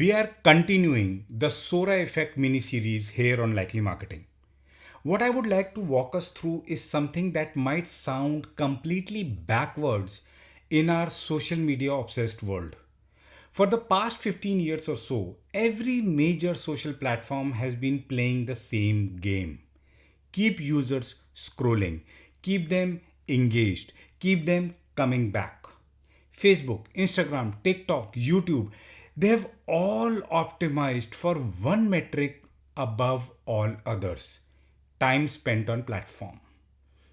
We are continuing the Sora Effect mini series here on Likely Marketing. What I would like to walk us through is something that might sound completely backwards in our social media obsessed world. For the past 15 years or so, every major social platform has been playing the same game. Keep users scrolling, keep them engaged, keep them coming back. Facebook, Instagram, TikTok, YouTube, they have all optimized for one metric above all others: time spent on platform.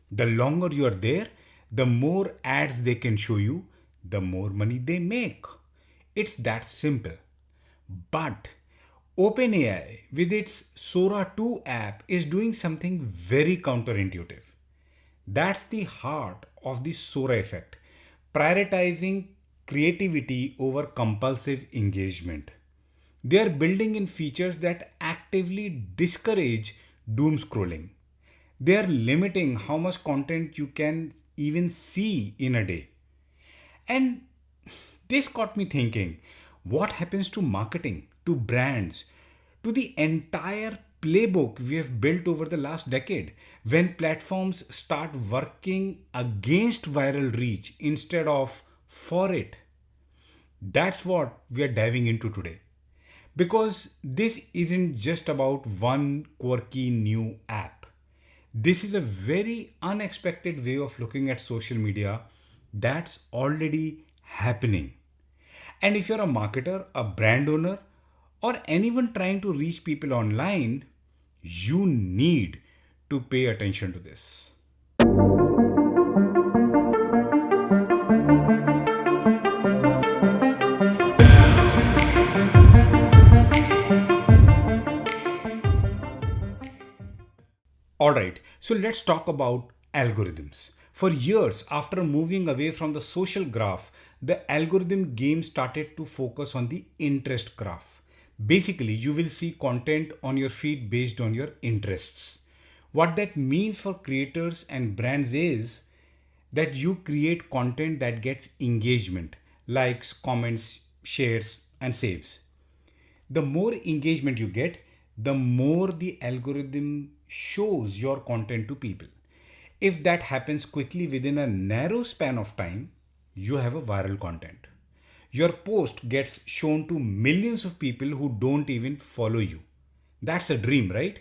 The longer you are there, the more ads they can show you, the more money they make. It's that simple. But OpenAI, with its Sora 2 app, is doing something very counterintuitive. That's the heart of the Sora effect, prioritizing creativity over compulsive engagement. They are building in features that actively discourage doom scrolling. They are limiting how much content you can even see in a day. And this got me thinking, what happens to marketing, to brands, to the entire playbook we have built over the last decade when platforms start working against viral reach instead of for it? That's what we are diving into today. Because this isn't just about one quirky new app. This is a very unexpected way of looking at social media that's already happening. And if you're a marketer, a brand owner, or anyone trying to reach people online, you need to pay attention to this. Alright, so let's talk about algorithms. For years, after moving away from the social graph, the algorithm game started to focus on the interest graph. Basically, you will see content on your feed based on your interests. What that means for creators and brands is that you create content that gets engagement, likes, comments, shares, and saves. The more engagement you get, the more the algorithm shows your content to people. If that happens quickly within a narrow span of time, you have a viral content. Your post gets shown to millions of people who don't even follow you. That's a dream, right?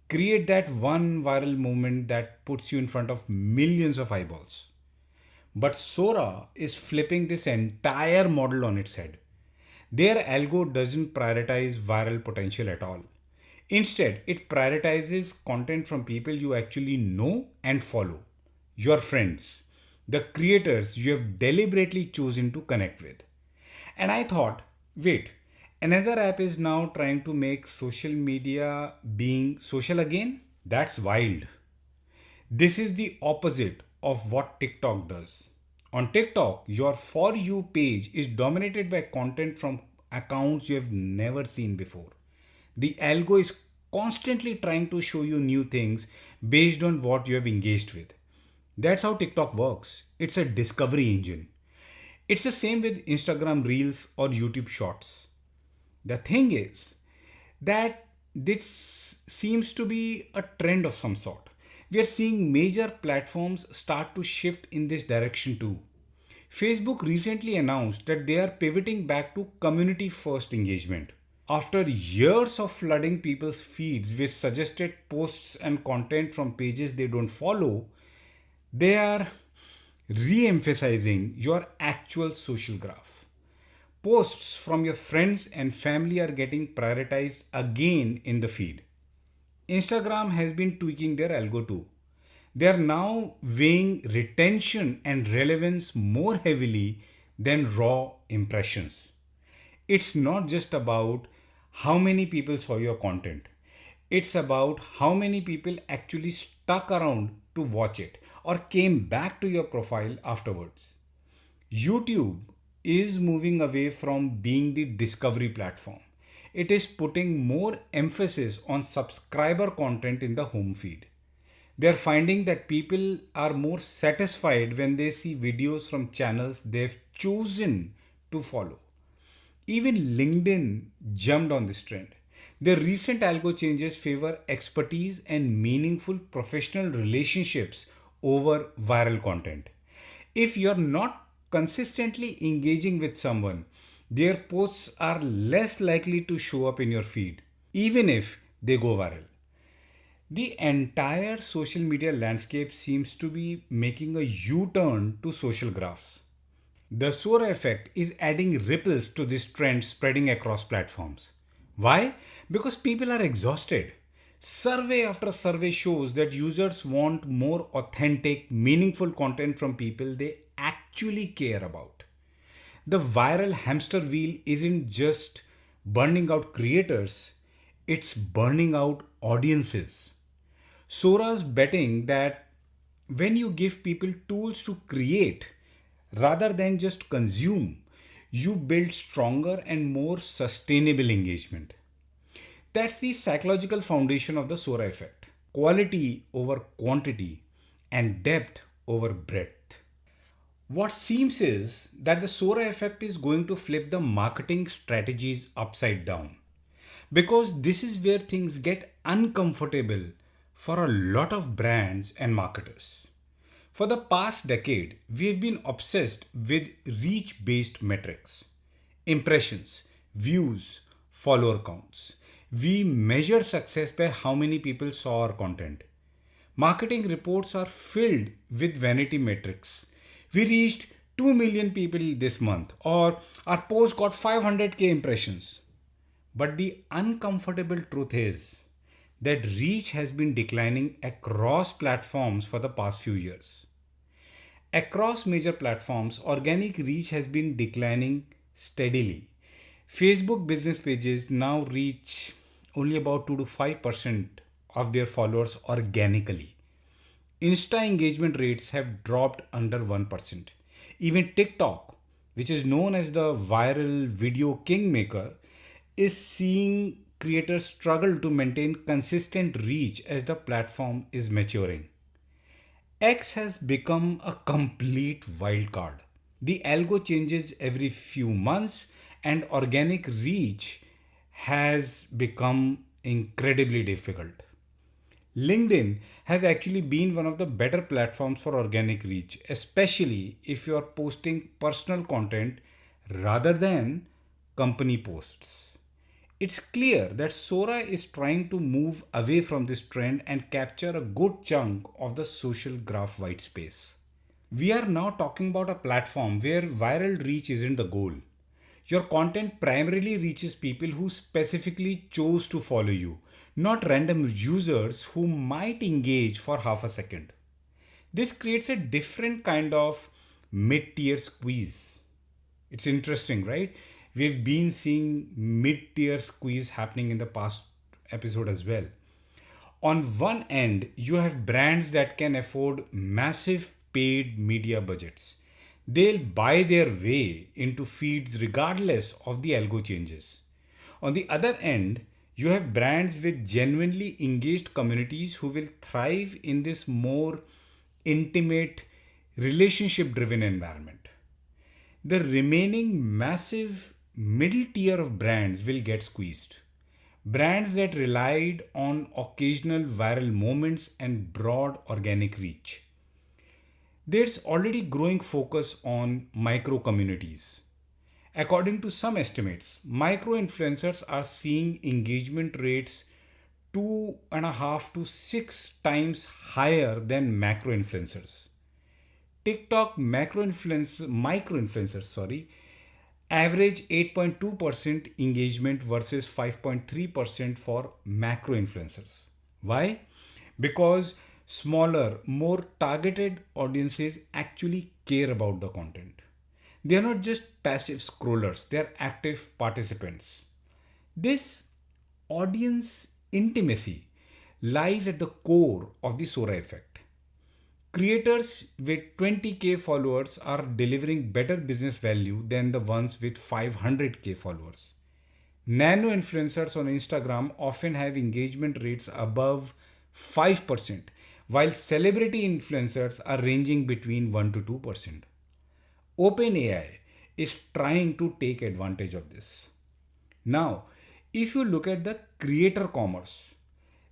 Create that one viral moment that puts you in front of millions of eyeballs. But Sora is flipping this entire model on its head. Their algo doesn't prioritize viral potential at all. Instead, it prioritizes content from people you actually know and follow, your friends, the creators you have deliberately chosen to connect with. And I thought, wait, another app is now trying to make social media being social again? That's wild. This is the opposite of what TikTok does. On TikTok, your For You page is dominated by content from accounts you have never seen before. The algo is constantly trying to show you new things based on what you have engaged with. That's how TikTok works. It's a discovery engine. It's the same with Instagram Reels or YouTube Shorts. The thing is that this seems to be a trend of some sort. We are seeing major platforms start to shift in this direction too. Facebook recently announced that they are pivoting back to community first engagement. After years of flooding people's feeds with suggested posts and content from pages they don't follow, they are re emphasizing your actual social graph. Posts from your friends and family are getting prioritized again in the feed. Instagram has been tweaking their algo too. They are now weighing retention and relevance more heavily than raw impressions. It's not just about how many people saw your content, it's about how many people actually stuck around to watch it or came back to your profile afterwards. YouTube is moving away from being the discovery platform. It is putting more emphasis on subscriber content in the home feed. They're finding that people are more satisfied when they see videos from channels they've chosen to follow. Even LinkedIn jumped on this trend. The recent algo changes favor expertise and meaningful professional relationships over viral content. If you're not consistently engaging with someone, their posts are less likely to show up in your feed, even if they go viral. The entire social media landscape seems to be making a U turn to social graphs. The Sora effect is adding ripples to this trend spreading across platforms. Why? Because people are exhausted. Survey after survey shows that users want more authentic, meaningful content from people they actually care about. The viral hamster wheel isn't just burning out creators, it's burning out audiences. Sora's betting that when you give people tools to create rather than just consume, you build stronger and more sustainable engagement. That's the psychological foundation of the Sora effect: quality over quantity and depth over breadth. What seems is that the Sora effect is going to flip the marketing strategies upside down. Because this is where things get uncomfortable for a lot of brands and marketers. For the past decade, we've been obsessed with reach based metrics: impressions, views, follower counts. We measure success by how many people saw our content. Marketing reports are filled with vanity metrics. We reached 2 million people this month, or our post got 500k impressions. But the uncomfortable truth is that reach has been declining across platforms for the past few years. Across major platforms, organic reach has been declining steadily. Facebook business pages now reach only about 2 to 5% of their followers organically. Insta engagement rates have dropped under 1%. Even TikTok, which is known as the viral video kingmaker, is seeing creators struggle to maintain consistent reach as the platform is maturing. X has become a complete wild card. The algo changes every few months, and organic reach has become incredibly difficult. LinkedIn has actually been one of the better platforms for organic reach, especially if you are posting personal content rather than company posts. It's clear that Sora is trying to move away from this trend and capture a good chunk of the social graph white space. We are now talking about a platform where viral reach isn't the goal. Your content primarily reaches people who specifically chose to follow you, not random users who might engage for half a second. This creates a different kind of mid tier squeeze. It's interesting, right? We've been seeing mid tier squeeze happening in the past episode as well. On one end, you have brands that can afford massive paid media budgets. They'll buy their way into feeds regardless of the algo changes. On the other end, you have brands with genuinely engaged communities who will thrive in this more intimate, relationship driven environment. The remaining massive middle tier of brands will get squeezed. Brands that relied on occasional viral moments and broad organic reach. There's already growing focus on micro communities. According to some estimates, micro influencers are seeing engagement rates 2.5 to 6 times higher than macro influencers. TikTok micro influencers, average 8.2% engagement versus 5.3% for macro influencers. Why? Because smaller, more targeted audiences actually care about the content. They are not just passive scrollers, they are active participants. This audience intimacy lies at the core of the Sora effect. Creators with 20k followers are delivering better business value than the ones with 500k followers. Nano influencers on Instagram often have engagement rates above 5%, while celebrity influencers are ranging between 1 to 2%. OpenAI is trying to take advantage of this. Now, If you look at the creator commerce,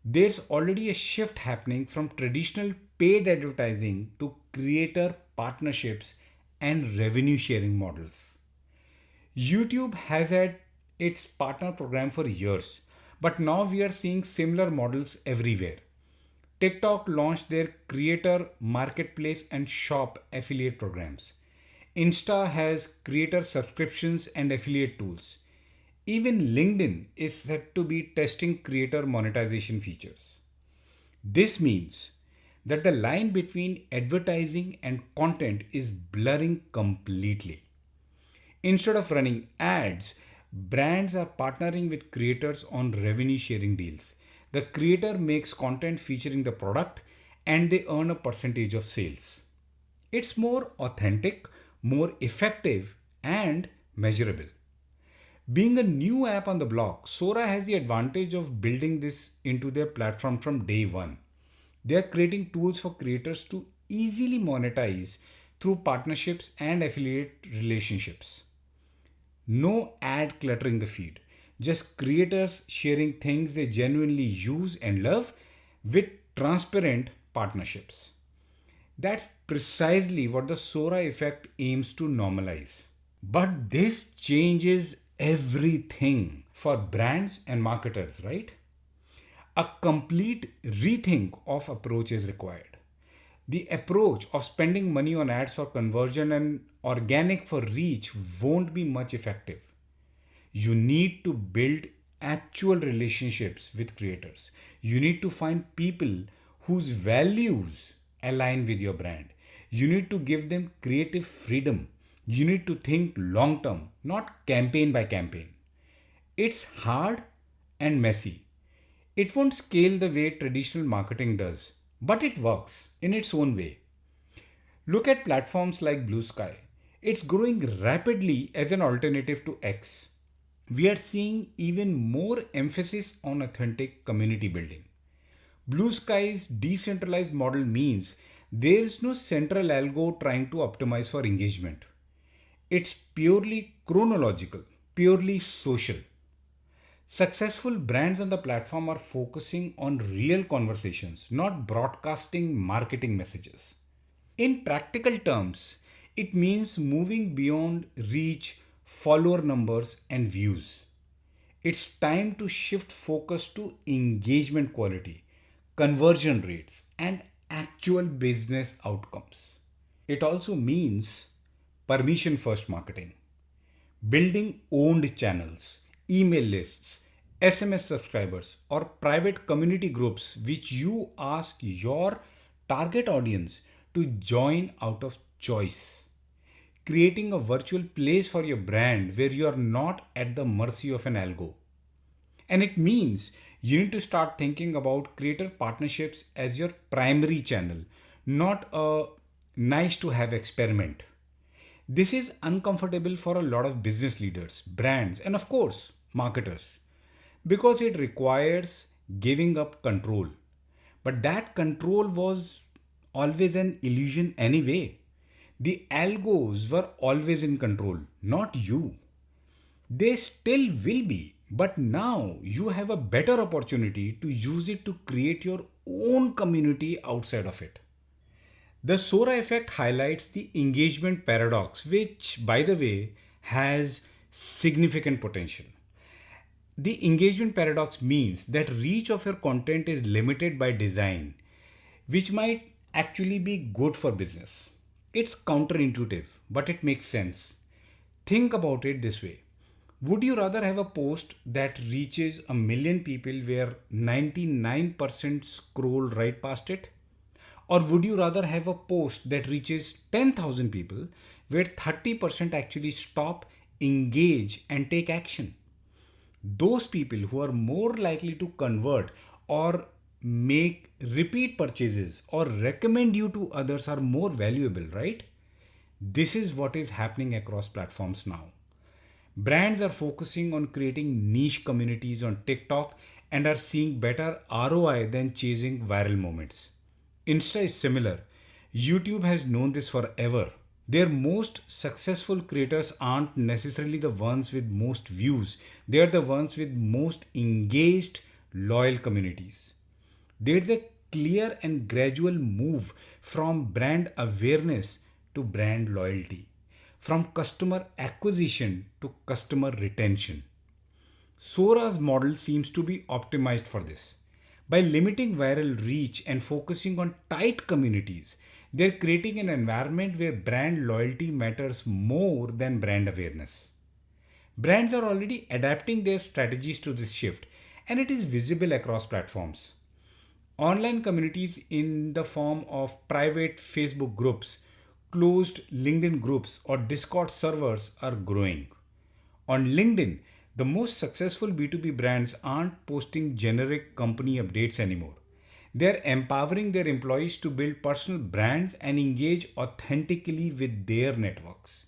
there's already a shift happening from traditional paid advertising to creator partnerships and revenue sharing models. YouTube has had its partner program for years, but now we are seeing similar models everywhere. TikTok launched their creator marketplace and shop affiliate programs. Insta has creator subscriptions and affiliate tools. Even LinkedIn is set to be testing creator monetization features. This means that the line between advertising and content is blurring completely. Instead of running ads, brands are partnering with creators on revenue sharing deals. The creator makes content featuring the product and they earn a percentage of sales. It's more authentic, more effective, and measurable. Being a new app on the block, Sora has the advantage of building this into their platform from day one. They are creating tools for creators to easily monetize through partnerships and affiliate relationships. No ad cluttering the feed, just creators sharing things they genuinely use and love with transparent partnerships. That's precisely what the Sora effect aims to normalize. But this changes everything for brands and marketers, right? A complete rethink of approach is required. The approach of spending money on ads for conversion and organic for reach won't be much effective. You need to build actual relationships with creators. You need to find people whose values align with your brand. You need to give them creative freedom. You need to think long term, not campaign by campaign. It's hard and messy. It won't scale the way traditional marketing does, but it works in its own way. Look at platforms like Blue Sky. It's growing rapidly as an alternative to X. We are seeing even more emphasis on authentic community building. Blue Sky's decentralized model means there is no central algo trying to optimize for engagement. It's purely chronological, purely social. Successful brands on the platform are focusing on real conversations, not broadcasting marketing messages. In practical terms, it means moving beyond reach, follower numbers, and views. It's time to shift focus to engagement quality, conversion rates, and actual business outcomes. It also means permission first marketing, building owned channels, email lists, SMS subscribers, or private community groups which you ask your target audience to join out of choice. Creating a virtual place for your brand where you are not at the mercy of an algo. And it means you need to start thinking about creator partnerships as your primary channel, not a nice to have experiment. This is uncomfortable for a lot of business leaders, brands, and of course, marketers because it requires giving up control. But that control was always an illusion anyway. The algos were always in control, not you. They still will be, but now you have a better opportunity to use it to create your own community outside of it. The Sora effect highlights the engagement paradox, which, by the way, has significant potential. The engagement paradox means that reach of your content is limited by design, which might actually be good for business. It's counterintuitive, but it makes sense. Think about it this way. Would you rather have a post that reaches a million people where 99% scroll right past it? Or would you rather have a post that reaches 10,000 people where 30% actually stop, engage, and take action? Those people who are more likely to convert or make repeat purchases or recommend you to others are more valuable, right? This is what is happening across platforms now. Brands are focusing on creating niche communities on TikTok and are seeing better ROI than chasing viral moments. Insta is similar. YouTube has known this forever. Their most successful creators aren't necessarily the ones with most views, they are the ones with most engaged, loyal communities. There's a clear and gradual move from brand awareness to brand loyalty, from customer acquisition to customer retention. Sora's model seems to be optimized for this. By limiting viral reach and focusing on tight communities, they're creating an environment where brand loyalty matters more than brand awareness. Brands are already adapting their strategies to this shift, and it is visible across platforms. Online communities in the form of private Facebook groups, closed LinkedIn groups, or Discord servers are growing. On LinkedIn, the most successful B2B brands aren't posting generic company updates anymore. They're empowering their employees to build personal brands and engage authentically with their networks.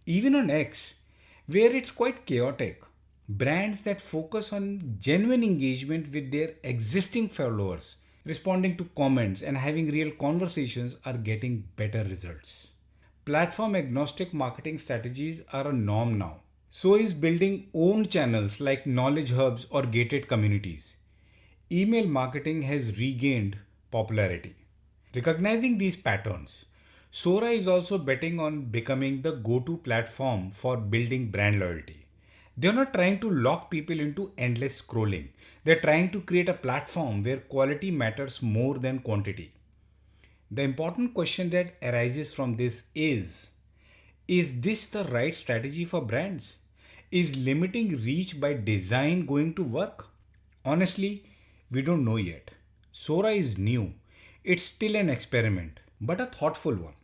Even on X, where it's quite chaotic, brands that focus on genuine engagement with their existing followers, responding to comments, and having real conversations are getting better results. Platform agnostic marketing strategies are a norm now. So is building own channels like knowledge hubs or gated communities. Email marketing has regained popularity. Recognizing these patterns, Sora is also betting on becoming the go to platform for building brand loyalty. They're not trying to lock people into endless scrolling. They're trying to create a platform where quality matters more than quantity. The important question that arises from this is this the right strategy for brands? Is limiting reach by design going to work? Honestly, we don't know yet. Sora is new. It's still an experiment, but a thoughtful one.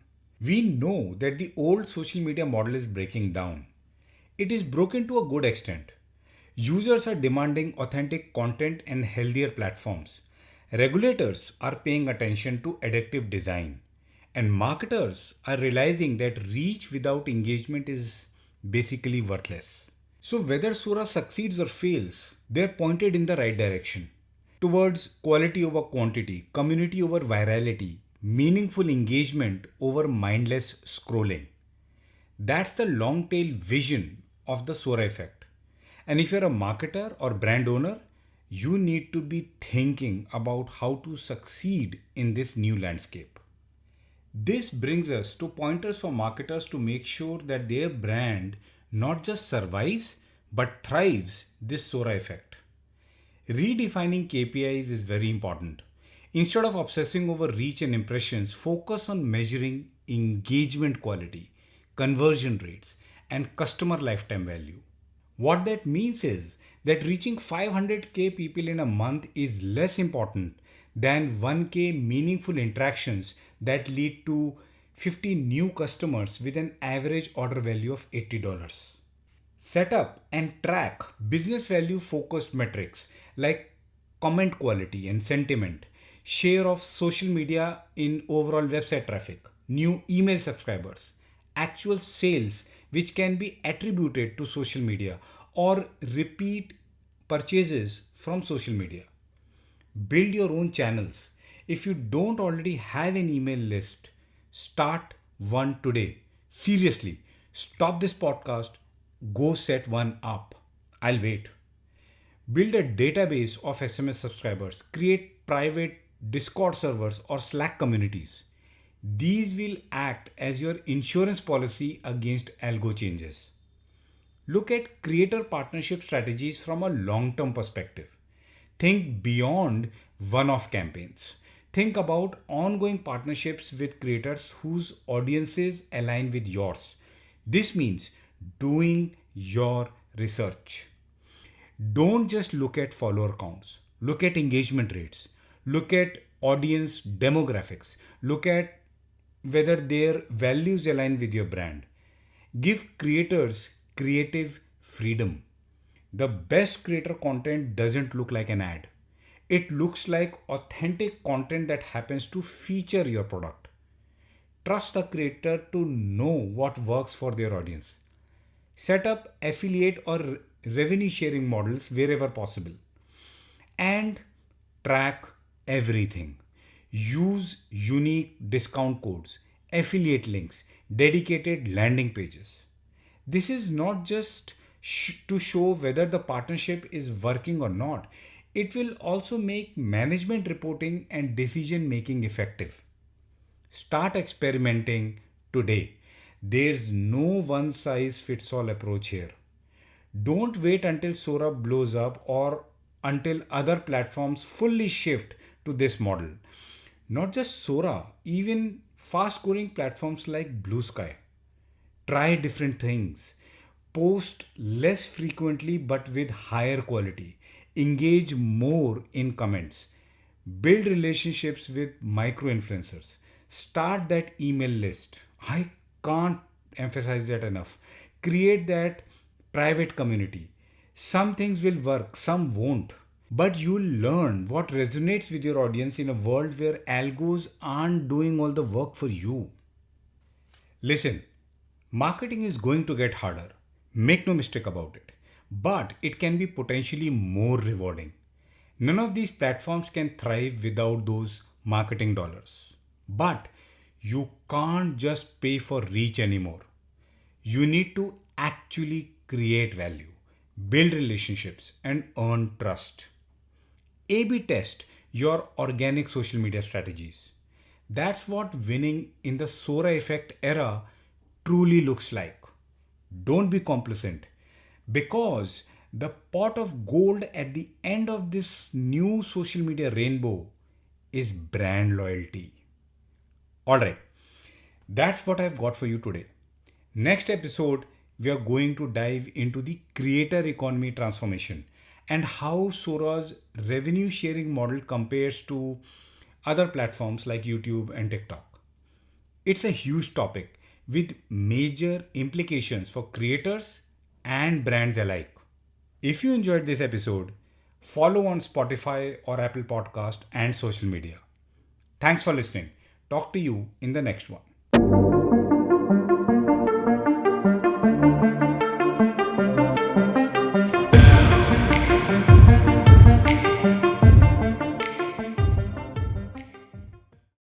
We know that the old social media model is breaking down. It is broken to a good extent. Users are demanding authentic content and healthier platforms. Regulators are paying attention to addictive design. And marketers are realizing that reach without engagement is basically worthless. So, whether Sora succeeds or fails, they're pointed in the right direction towards quality over quantity, community over virality, meaningful engagement over mindless scrolling. That's the long tail vision of the Sora effect. And if you're a marketer or brand owner, you need to be thinking about how to succeed in this new landscape. This brings us to pointers for marketers to make sure that their brand not just survives but thrives this Sora effect. Redefining KPIs is very important. Instead of obsessing over reach and impressions, focus on measuring engagement quality, conversion rates, and customer lifetime value. What that means is that reaching 500k people in a month is less important than 1k meaningful interactions that lead to 50 new customers with an average order value of $80. Set up and track business value focused metrics like comment quality and sentiment, share of social media in overall website traffic, new email subscribers, actual sales which can be attributed to social media, or repeat purchases from social media. Build your own channels. If you don't already have an email list, start one today. Seriously, stop this podcast, go set one up. I'll wait. Build a database of SMS subscribers. Create private Discord servers or Slack communities. These will act as your insurance policy against algo changes. Look at creator partnership strategies from a long term perspective. Think beyond one off campaigns. Think about ongoing partnerships with creators whose audiences align with yours. This means doing your research. Don't just look at follower counts, look at engagement rates, look at audience demographics, look at whether their values align with your brand. Give creators creative freedom. The best creator content doesn't look like an ad. It looks like authentic content that happens to feature your product. Trust the creator to know what works for their audience. Set up affiliate or revenue sharing models wherever possible. And track everything. Use unique discount codes, affiliate links, dedicated landing pages. This is not just to show whether the partnership is working or not, it will also make management reporting and decision making effective. Start experimenting today. There's no one size fits all approach here. Don't wait until Sora blows up or until other platforms fully shift to this model. Not just Sora, even fast growing platforms like Blue Sky. Try different things. Post less frequently but with higher quality. Engage more in comments. Build relationships with micro influencers. Start that email list. I can't emphasize that enough. Create that private community. Some things will work, some won't. But you'll learn what resonates with your audience in a world where algos aren't doing all the work for you. Listen, marketing is going to get harder. Make no mistake about it. But it can be potentially more rewarding. None of these platforms can thrive without those marketing dollars. But you can't just pay for reach anymore. You need to actually create value, build relationships, and earn trust. A B test your organic social media strategies. That's what winning in the Sora Effect era truly looks like. Don't be complacent because the pot of gold at the end of this new social media rainbow is brand loyalty. Alright, that's what I've got for you today. Next episode, we are going to dive into the creator economy transformation and how Sora's revenue sharing model compares to other platforms like YouTube and TikTok. It's a huge topic with major implications for creators and brands alike. If you enjoyed this episode, follow on Spotify or Apple Podcast and social media. Thanks for listening. Talk to you in the next one.